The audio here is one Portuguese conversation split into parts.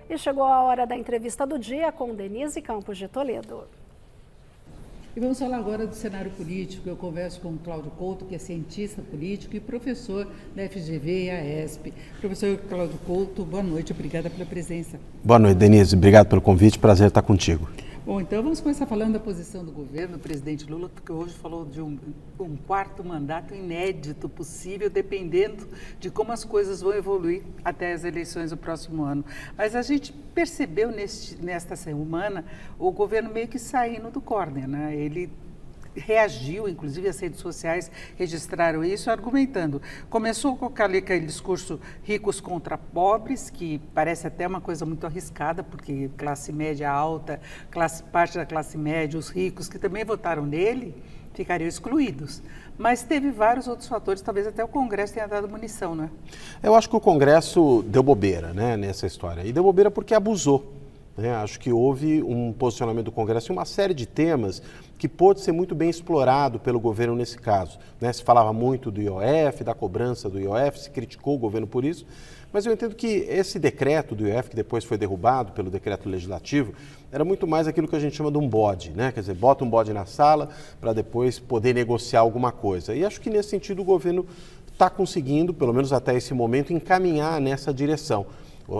E chegou a hora da entrevista do dia com Denise Campos de Toledo. E vamos falar agora do cenário político. Eu converso com o Cláudio Couto, que é cientista político e professor da FGV e AESP. Professor Cláudio Couto, boa noite, obrigada pela presença. Boa noite, Denise, obrigado pelo convite, prazer estar contigo. Bom, então vamos começar falando da posição do governo, o presidente Lula, porque hoje falou de um quarto mandato inédito possível, dependendo de como as coisas vão evoluir até as eleições do próximo ano. Mas a gente percebeu nesta semana o governo meio que saindo do córner, né? Ele reagiu, inclusive as redes sociais registraram isso, argumentando. Começou com aquele discurso ricos contra pobres, que parece até uma coisa muito arriscada, porque classe média alta, parte da classe média, os ricos que também votaram nele, ficariam excluídos. Mas teve vários outros fatores, talvez até o Congresso tenha dado munição, né? Eu acho que o Congresso deu bobeira, né, nessa história. E deu bobeira porque abusou. Acho que houve um posicionamento do Congresso em uma série de temas que pôde ser muito bem explorado pelo governo nesse caso. Se falava muito do IOF, da cobrança do IOF, se criticou o governo por isso, mas eu entendo que esse decreto do IOF, que depois foi derrubado pelo decreto legislativo, era muito mais aquilo que a gente chama de um bode, né? Quer dizer, bota um bode na sala para depois poder negociar alguma coisa. E acho que nesse sentido o governo está conseguindo, pelo menos até esse momento, encaminhar nessa direção.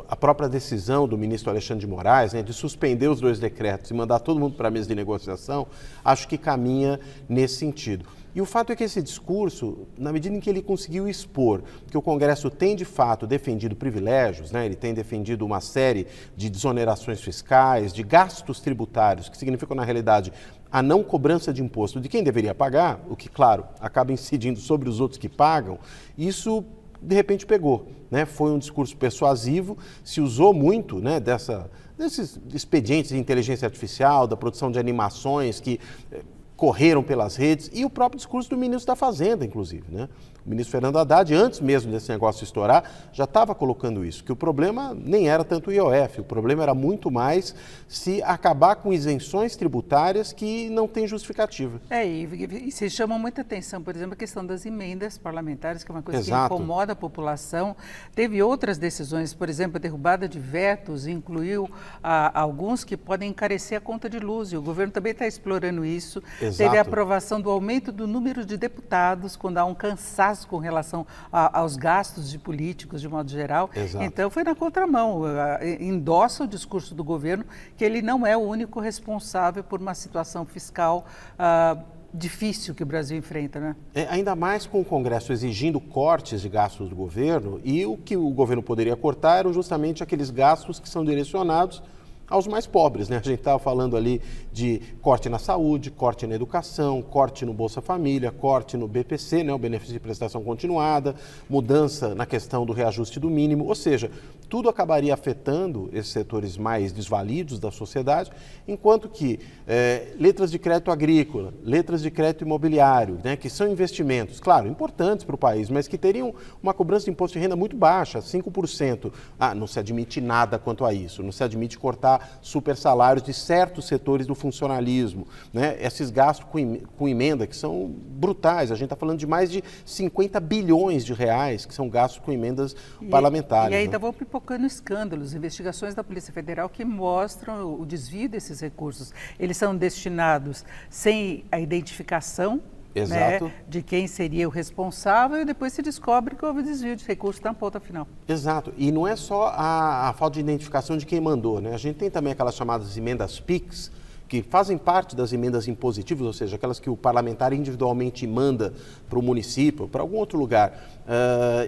A própria decisão do ministro Alexandre de Moraes, de suspender os dois decretos e mandar todo mundo para a mesa de negociação, acho que caminha nesse sentido. E o fato é que esse discurso, na medida em que ele conseguiu expor que o Congresso tem de fato defendido privilégios, ele tem defendido uma série de desonerações fiscais, de gastos tributários, que significam na realidade a não cobrança de imposto de quem deveria pagar, o que, claro, acaba incidindo sobre os outros que pagam, isso de repente pegou, Foi um discurso persuasivo, se usou muito, desses expedientes de inteligência artificial, da produção de animações que correram pelas redes e o próprio discurso do ministro da Fazenda, inclusive, O ministro Fernando Haddad, antes mesmo desse negócio estourar, já estava colocando isso, que o problema nem era tanto o IOF, o problema era muito mais se acabar com isenções tributárias que não têm justificativa. E se chama muita atenção, por exemplo, a questão das emendas parlamentares, que é uma coisa Exato. Que incomoda a população. Teve outras decisões, por exemplo, a derrubada de vetos, incluiu alguns que podem encarecer a conta de luz, e o governo também está explorando isso. Exato. Teve a aprovação do aumento do número de deputados, quando há um cansaço com relação aos gastos de políticos, de modo geral. Exato. Então, foi na contramão. Endossa o discurso do governo que ele não é o único responsável por uma situação fiscal difícil que o Brasil enfrenta, Ainda mais com o Congresso exigindo cortes de gastos do governo, e o que o governo poderia cortar eram justamente aqueles gastos que são direcionados aos mais pobres, A gente estava falando ali de corte na saúde, corte na educação, corte no Bolsa Família, corte no BPC, o benefício de prestação continuada, mudança na questão do reajuste do mínimo, ou seja, tudo acabaria afetando esses setores mais desvalidos da sociedade, enquanto que letras de crédito agrícola, letras de crédito imobiliário, que são investimentos, claro, importantes para o país, mas que teriam uma cobrança de imposto de renda muito baixa, 5%. Não se admite nada quanto a isso, não se admite cortar super salários de certos setores do funcionalismo, Esses gastos com emenda que são brutais, a gente está falando de mais de 50 bilhões de reais que são gastos com emendas parlamentares. E ainda vão pipocando escândalos, investigações da Polícia Federal que mostram o desvio desses recursos. Eles são destinados sem a identificação de quem seria o responsável, e depois se descobre que houve desvio de recursos na ponta final. Exato, e não é só a falta de identificação de quem mandou, A gente tem também aquelas chamadas emendas PIX, que fazem parte das emendas impositivas, ou seja, aquelas que o parlamentar individualmente manda para o município, para algum outro lugar,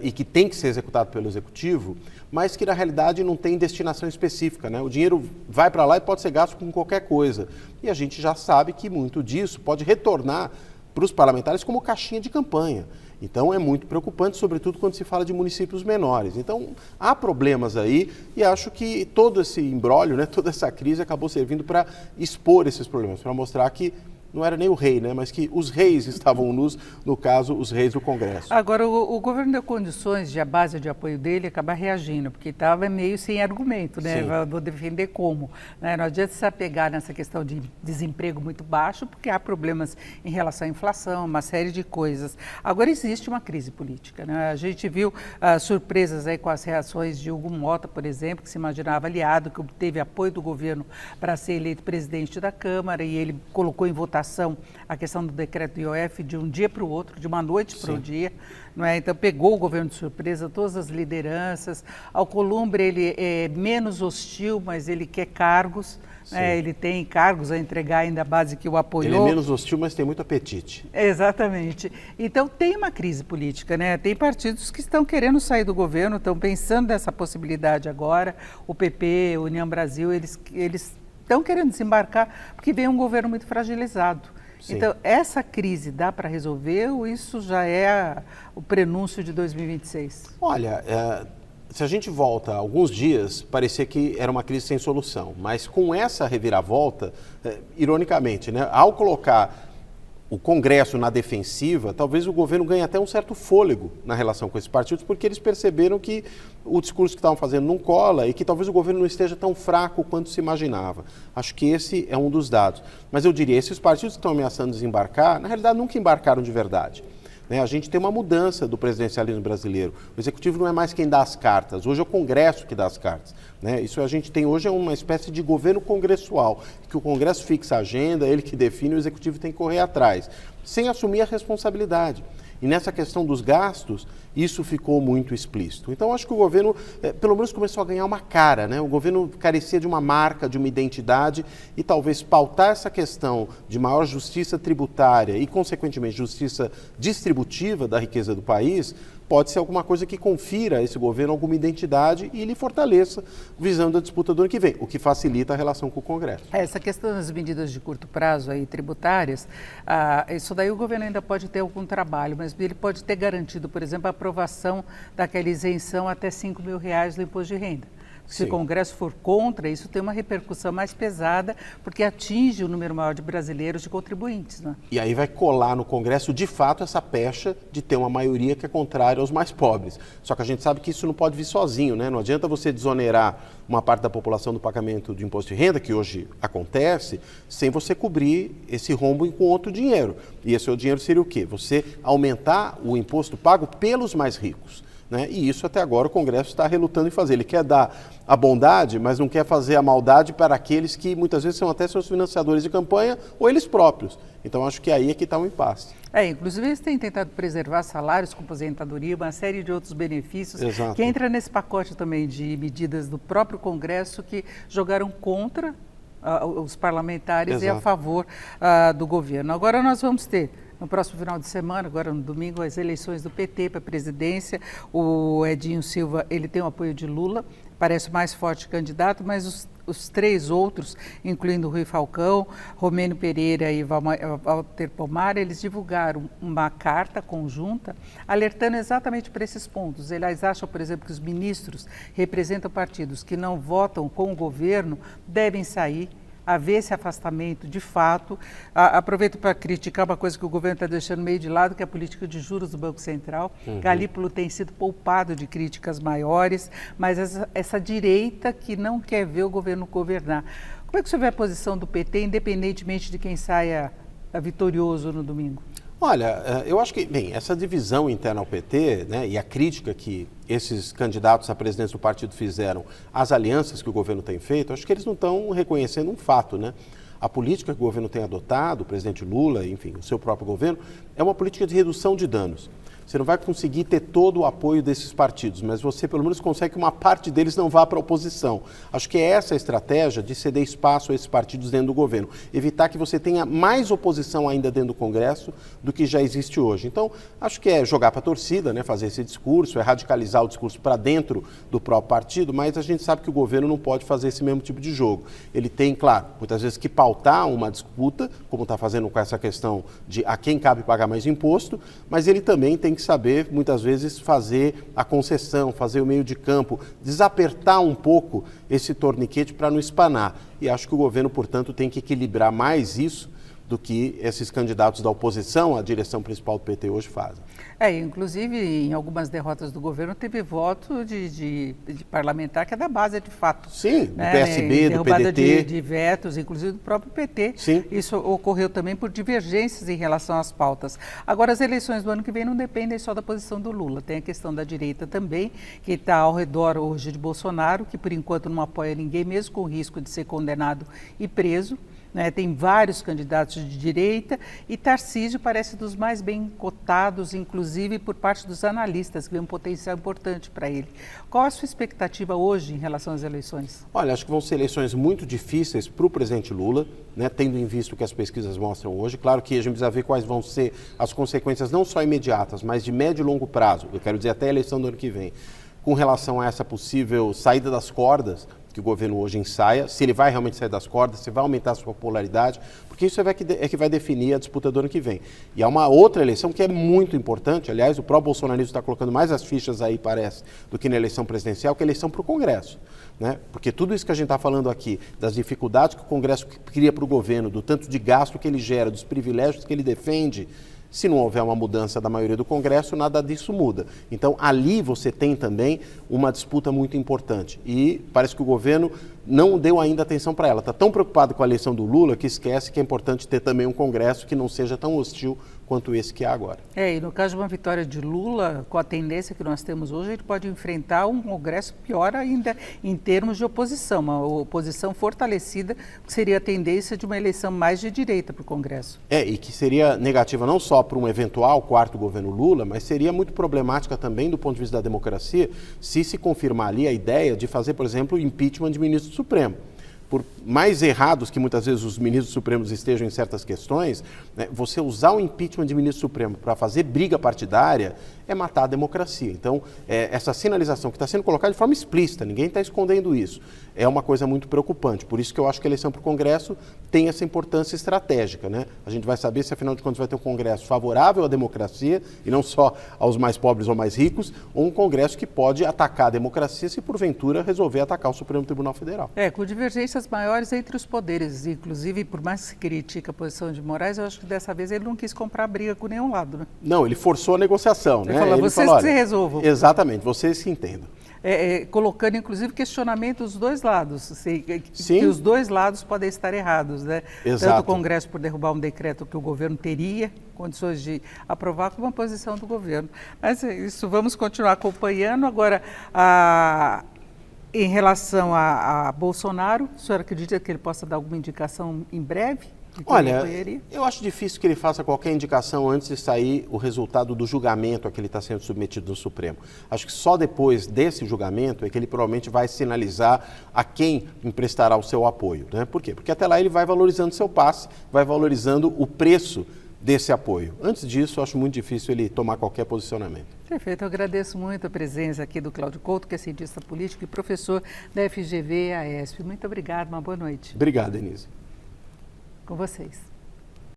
e que tem que ser executado pelo executivo, mas que na realidade não tem destinação específica, O dinheiro vai para lá e pode ser gasto com qualquer coisa. E a gente já sabe que muito disso pode retornar para os parlamentares como caixinha de campanha. Então é muito preocupante, sobretudo quando se fala de municípios menores. Então há problemas aí e acho que todo esse imbróglio, toda essa crise acabou servindo para expor esses problemas, para mostrar que não era nem o rei, né, mas que os reis estavam nus, no caso, os reis do Congresso. Agora, o governo deu condições de a base de apoio dele acabar reagindo, porque estava meio sem argumento, né? Vou defender como, né? Não adianta se apegar nessa questão de desemprego muito baixo, porque há problemas em relação à inflação, uma série de coisas. Agora, existe uma crise política, né? A gente viu surpresas aí com as reações de Hugo Mota, por exemplo, que se imaginava aliado, que obteve apoio do governo para ser eleito presidente da Câmara, e ele colocou em votação a questão do decreto do IOF de um dia para o outro, de uma noite para o dia, não é? Então pegou o governo de surpresa, todas as lideranças. Alcolumbre, ele é menos hostil, mas ele quer cargos, né? Ele tem cargos a entregar, ainda a base que o apoiou. Ele é menos hostil, mas tem muito apetite. Exatamente. Então tem uma crise política, né? Tem partidos que estão querendo sair do governo, estão pensando nessa possibilidade agora. O PP, a União Brasil, eles estão querendo desembarcar porque vem um governo muito fragilizado. Sim. Então, essa crise dá para resolver ou isso já é o prenúncio de 2026? Olha, se a gente volta alguns dias, parecia que era uma crise sem solução. Mas com essa reviravolta, ironicamente, né, ao colocar o Congresso na defensiva, talvez o governo ganhe até um certo fôlego na relação com esses partidos, porque eles perceberam que o discurso que estavam fazendo não cola e que talvez o governo não esteja tão fraco quanto se imaginava. Acho que esse é um dos dados. Mas eu diria, esses partidos que estão ameaçando desembarcar, na realidade nunca embarcaram de verdade. A gente tem uma mudança do presidencialismo brasileiro. O executivo não é mais quem dá as cartas, hoje é o Congresso que dá as cartas. Isso a gente tem hoje é uma espécie de governo congressual, que o Congresso fixa a agenda, ele que define, o executivo tem que correr atrás, sem assumir a responsabilidade. E nessa questão dos gastos, isso ficou muito explícito. Então, acho que o governo, pelo menos, começou a ganhar uma cara, né? O governo carecia de uma marca, de uma identidade, e talvez pautar essa questão de maior justiça tributária e, consequentemente, justiça distributiva da riqueza do país, pode ser alguma coisa que confira a esse governo alguma identidade e lhe fortaleça visando a disputa do ano que vem, o que facilita a relação com o Congresso. Essa questão das medidas de curto prazo aí, tributárias, isso daí o governo ainda pode ter algum trabalho, mas ele pode ter garantido, por exemplo, a aprovação daquela isenção até R$5.000 do imposto de renda. Se o Congresso for contra, isso tem uma repercussão mais pesada, porque atinge o número maior de brasileiros, de contribuintes. Né? E aí vai colar no Congresso, de fato, essa pecha de ter uma maioria que é contrária aos mais pobres. Só que a gente sabe que isso não pode vir sozinho, né? Não adianta você desonerar uma parte da população do pagamento de imposto de renda, que hoje acontece, sem você cobrir esse rombo com outro dinheiro. E esse outro dinheiro seria o quê? Você aumentar o imposto pago pelos mais ricos. E isso até agora o Congresso está relutando em fazer. Ele quer dar a bondade, mas não quer fazer a maldade para aqueles que muitas vezes são até seus financiadores de campanha ou eles próprios. Então acho que aí é que está o impasse. Inclusive eles têm tentado preservar salários com aposentadoria, uma série de outros benefícios. Exato. Que entra nesse pacote também de medidas do próprio Congresso que jogaram contra os parlamentares. Exato. E a favor do governo. Agora nós vamos ter no próximo final de semana, agora no domingo, as eleições do PT para a presidência. O Edinho Silva, ele tem o apoio de Lula, parece o mais forte candidato, mas os três outros, incluindo o Rui Falcão, Romênio Pereira e Walter Pomar, eles divulgaram uma carta conjunta alertando exatamente para esses pontos. Eles acham, por exemplo, que os ministros representam partidos que não votam com o governo, devem sair, haver esse afastamento de fato. Aproveito para criticar uma coisa que o governo está deixando meio de lado, que é a política de juros do Banco Central. Galípolo tem sido poupado de críticas maiores, mas essa direita que não quer ver o governo governar. Como é que você vê a posição do PT, independentemente de quem saia vitorioso no domingo? Olha, eu acho que, bem, essa divisão interna ao PT, né, e a crítica que esses candidatos à presidência do partido fizeram às alianças que o governo tem feito, acho que eles não estão reconhecendo um fato, né? A política que o governo tem adotado, o presidente Lula, enfim, o seu próprio governo, é uma política de redução de danos. Você não vai conseguir ter todo o apoio desses partidos, mas você pelo menos consegue que uma parte deles não vá para a oposição. Acho que é essa a estratégia de ceder espaço a esses partidos dentro do governo. Evitar que você tenha mais oposição ainda dentro do Congresso do que já existe hoje. Então, acho que é jogar para a torcida, né, fazer esse discurso, é radicalizar o discurso para dentro do próprio partido, mas a gente sabe que o governo não pode fazer esse mesmo tipo de jogo. Ele tem, claro, muitas vezes que pautar uma disputa, como está fazendo com essa questão de a quem cabe pagar mais imposto, mas ele também tem que saber, muitas vezes, fazer a concessão, fazer o meio de campo, desapertar um pouco esse torniquete para não espanar. E acho que o governo, portanto, tem que equilibrar mais isso do que esses candidatos da oposição à direção principal do PT hoje fazem. Inclusive, em algumas derrotas do governo, teve voto de parlamentar que é da base, de fato. Sim, do PSB, do PDT. De vetos, inclusive do próprio PT. Sim. Isso ocorreu também por divergências em relação às pautas. Agora, as eleições do ano que vem não dependem só da posição do Lula. Tem a questão da direita também, que está ao redor hoje de Bolsonaro, que por enquanto não apoia ninguém, mesmo com o risco de ser condenado e preso. Tem vários candidatos de direita e Tarcísio parece dos mais bem cotados, inclusive por parte dos analistas, que vê um potencial importante para ele. Qual a sua expectativa hoje em relação às eleições? Olha, acho que vão ser eleições muito difíceis para o presidente Lula, tendo em vista o que as pesquisas mostram hoje. Claro que a gente precisa ver quais vão ser as consequências, não só imediatas, mas de médio e longo prazo, eu quero dizer até a eleição do ano que vem, com relação a essa possível saída das cordas que o governo hoje ensaia, se ele vai realmente sair das cordas, se vai aumentar a sua popularidade, porque isso é que vai definir a disputa do ano que vem. E há uma outra eleição que é muito importante, aliás, o próprio bolsonarismo está colocando mais as fichas aí, parece, do que na eleição presidencial, que é a eleição para o Congresso. Porque tudo isso que a gente está falando aqui, das dificuldades que o Congresso cria para o governo, do tanto de gasto que ele gera, dos privilégios que ele defende, se não houver uma mudança da maioria do Congresso, nada disso muda. Então, ali você tem também uma disputa muito importante. E parece que o governo não deu ainda atenção para ela. Está tão preocupado com a eleição do Lula que esquece que é importante ter também um Congresso que não seja tão hostil quanto esse que há agora. E no caso de uma vitória de Lula, com a tendência que nós temos hoje, ele pode enfrentar um Congresso pior ainda em termos de oposição, uma oposição fortalecida, que seria a tendência de uma eleição mais de direita para o Congresso. E que seria negativa não só para um eventual quarto governo Lula, mas seria muito problemática também do ponto de vista da democracia, se confirmar ali a ideia de fazer, por exemplo, o impeachment de ministro do Supremo. Por mais errados que muitas vezes os ministros supremos estejam em certas questões, você usar o impeachment de ministro supremo para fazer briga partidária é matar a democracia. Então, essa sinalização que está sendo colocada de forma explícita, ninguém está escondendo isso, é uma coisa muito preocupante. Por isso que eu acho que a eleição para o Congresso tem essa importância estratégica. A gente vai saber se, afinal de contas, vai ter um Congresso favorável à democracia, e não só aos mais pobres ou mais ricos, ou um Congresso que pode atacar a democracia se, porventura, resolver atacar o Supremo Tribunal Federal. Com divergências maiores entre os poderes, inclusive, por mais que se critique a posição de Moraes, eu acho que dessa vez ele não quis comprar briga com nenhum lado, Não, ele forçou a negociação, Ele falou, vocês que se resolvam. Exatamente, vocês se entendam. Colocando, inclusive, questionamento dos dois lados, Sim. que os dois lados podem estar errados, Exato. Tanto o Congresso por derrubar um decreto que o governo teria condições de aprovar, como a posição do governo. Mas isso vamos continuar acompanhando. Agora, em relação a Bolsonaro, o senhor acredita que ele possa dar alguma indicação em breve? Olha, eu acho difícil que ele faça qualquer indicação antes de sair o resultado do julgamento a que ele está sendo submetido no Supremo. Acho que só depois desse julgamento é que ele provavelmente vai sinalizar a quem emprestará o seu apoio. Por quê? Porque até lá ele vai valorizando seu passe, vai valorizando o preço desse apoio. Antes disso, eu acho muito difícil ele tomar qualquer posicionamento. Perfeito, eu agradeço muito a presença aqui do Cláudio Couto, que é cientista político e professor da FGV e AESP. Muito obrigado, uma boa noite. Obrigado, Denise. Com vocês.